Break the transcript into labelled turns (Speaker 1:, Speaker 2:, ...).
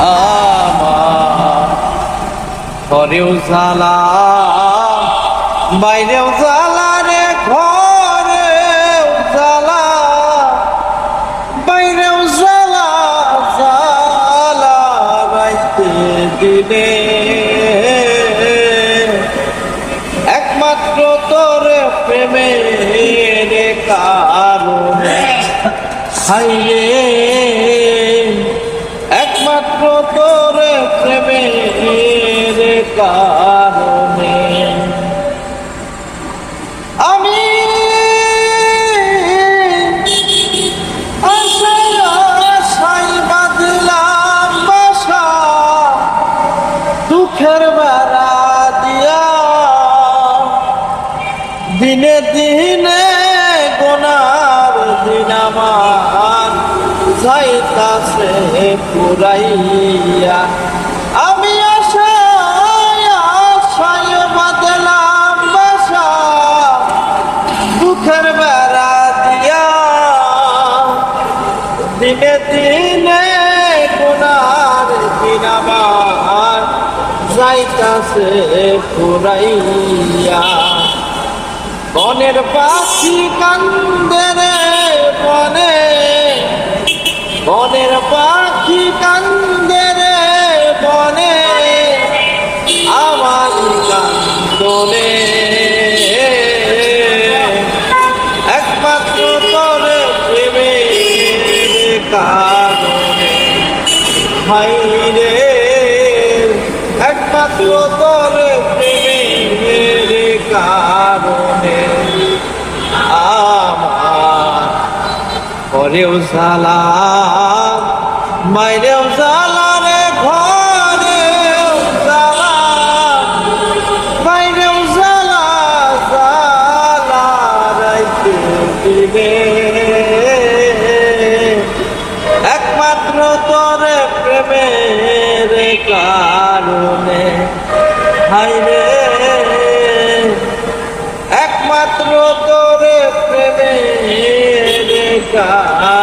Speaker 1: আমার ঘরেও জ্বালা বাইরেও জ্বালা রে, ঘরেও জ্বালা বাইরেও জ্বালা, জ্বালা রাইতে দিনে একমাত্র তোর প্রেমের কারণে। হাইরে একমাত্র তোর প্রেমের কারণে আমি আশায় আশায় বাঁধলাম বাসা, দুঃখের বেড়া দিয়া দিনে দিনে গোনার দিন আমার যাইতাছে পুরাইয়া। আমি আশায় আশায় বাঁধলাম বাসা, দুঃখের বেড়া দিয়া দিনে দিনে গোনার দিন আমার যাইতাছে পুরাইয়া। বনের পাখি কান্দে রে বনে, বনের পাখি কান্দে রে বনে, আমার কান্দনে একমাত্র তোর প্রেমের কারণে। হাইরে একমাত্র তোর প্রেমের কারণে আমার ঘরেও জ্বালা বাইরেও জ্বালা রে, ঘরেও জ্বালা বাইরেও জ্বালা, জ্বালা রাইতে দিনে একমাত্র তোর প্রেমের কারণে। হাইরে একমাত্র তোর প্রেমের কারণে।